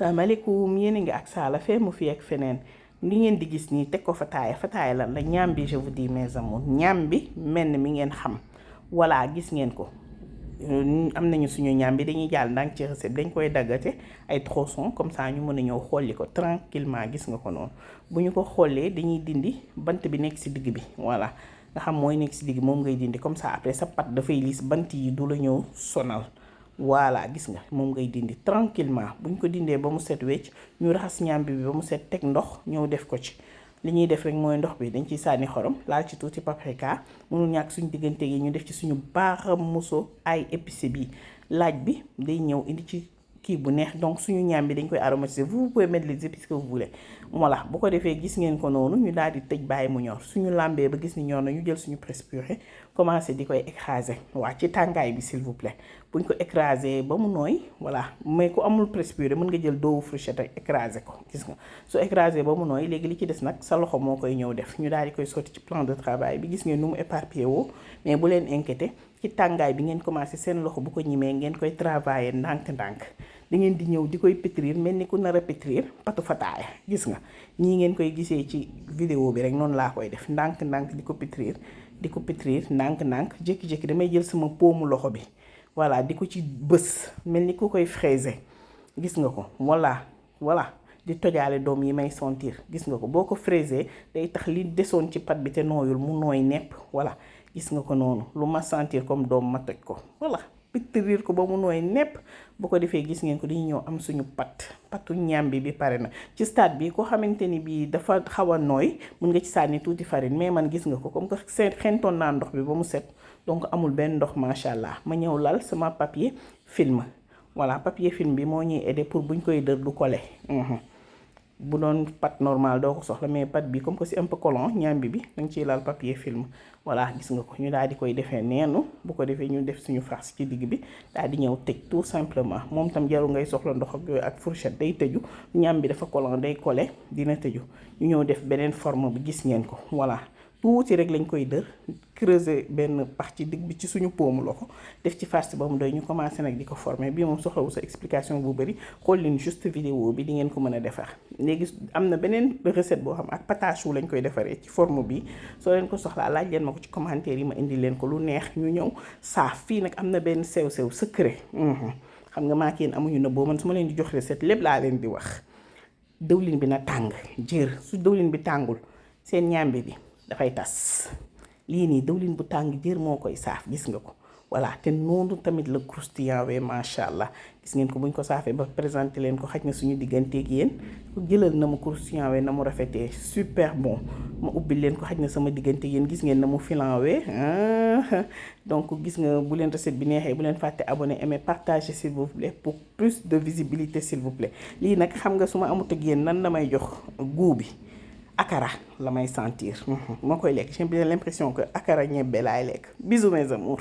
salaamaaleykum yéen a ngi ak Sala fee mu fi ak feneen li ngeen di gis nii teg ko fataaya lan la ñaam bi je vous dis mes amours ñaam bi mel mi ngeen xam voilà gis ngeen ko am nañu suñu ñaam bi dañuy jàll ndànk ci recette dañ koy daggate ay tronçons comme ça ñu mën a ñëw xolli ko tranquillement gis nga ko noonu bu ñu ko xollee dañuy dindi bant bi nekk ci digg bi voilà nga xam mooy nekk ci digg moom ngay dindi comme ça après sa pat dafay liis bant yi du la ñëw sonal voilà gis nga moom ngay dindi tranquillement buñ ko dindee ba mu set wecc ñu raxas ñàmbi bi ba mu set teg ndox ñëw def ko ci li ñuy def rek mooy ndox bi dañ ciy sànni xorom laal ci tuuti paprika mënul ñàkk suñu diggante gi ñu def ci suñu baaxam muso ay épicé bi laaj bi day ñëw indi ci kii bu neex donc suñu ñaam bi dañ koy aromatiser vous pouvez mettre les épices que vous voulez voilà bu ko defee gis ngeen ko noonu ñu daal di tëj bàyyi mu ñor suñu làmbee ba gis ni ñor na ñu jël suñu presse purée commencé di koy écraser waa ci tàngaay bi s'il vous plaît buñ ko écraser ba mu nooy voilà mais ku amul presse purée mën nga jël doowu fourchette ak écraser ko gis nga su écraser ba mu nooy léegi li ci des nag sa loxo moo koy ñëw def ñu daal di koy sotti ci plan de travail bi gis ngeen nu mu éparpillé woo mais bu leen inquiété ci tàngaay bi ngeen commencé seen loxo bu ko ñimee ngeen koy travailler ndànk-ndànk da ngeen di ñëw di koy pétrir mel ni ku nar a pétrir patu fataaya gis nga ñii ngeen koy gisee ci vidéo bi rek noonu laa koy def ndànk-ndànk di ko pétrir ndànk-ndànk jékki-jékki damay jël sama paumu loxo bi voilà di ko ci bës mel ni ku koy fraiser gis nga ko voilà di tojaale doom yi may sentir gis nga ko boo ko fraiser day tax li desoon ci pat bi te nooyul mu nooy nepp voilà gis nga ko noonu lu ma sentir comme doom ma toj ko voilà pétrir ko ba mu nooy nepp bu ko defee gis ngeen ko dañuy ñëw am suñu patu ñambi bi pare na ci stade bi ko xamante ni bii dafa xaw a nooy mën nga ci sànni tuuti farine mais man gis nga ko comme que xentoon naa ndox bi ba mu set donc amul benn ndox macha allah ma ñëw lal sama papier film voilà papier film bi moo ñuy aider pour buñ koy dër du coller bu doon pâte normale doo ko soxla mais pâte bi comme que c'est un peu collant ñambi bi da nga ciy laal papier film voilà gis nga ko ñu daal di koy defee neenu bu ko defee ñu def suñu farce ci digg bi daal di ñëw tëj tout simplement moom tam jarul ngay soxla ndox ak yooyu ak fourchette day tëju ñam bi dafa collant day coller dina tëju ñu ñëw def beneen forme bi gis ngeen ko voilà tuuti rek lañ koy dër creuser benn pax ci digg bi ci suñu paumu loxo def ci farce ba mu doy ñu commencé nag di ko former bii moom soxlawu sa explication bu bëri xool leen juste vidéo bi di ngeen ko mën a defar léegi am na beneen recette boo xam ak patache lañ koy defaree ci forme bi soo leen ko soxlaa laaj leen ma ko ci commentaire yi ma indi leen ko lu neex ñu ñëw saaf fii nag am na benn sew secret xam nga maa yéen amuñu na boo man su ma leen di jox recette lépp laa leen di wax dëwlin bi na tàng jër su dëwlin bi tàngul seen ñàmbi bi dafay tas lii nii dëwlin bu tàng jër moo koy saaf gis nga ko voilà te noonu tamit la croustillant wee macha allah gis ngeen ko buñ ko saafee ba présenté leen ko xaj na suñu digganteeg yéen ko jëlal na mu croustillant wee na mu rafetee super bon ma ubbi leen ko xaj na sama diggante yéen gis ngeen na mu filant wee donc gis nga bu leen recette bi neexee bu leen fàtte abonné aimer partager s'il vous plaît pour plus de visibilité s'il vous plaît lii nag xam nga su ma amut ak yéen nan la may jox goût bi akara la may sentir ma koy lekk j'ai bien l'impression que akara ñebbe laay lekk bisous mes amours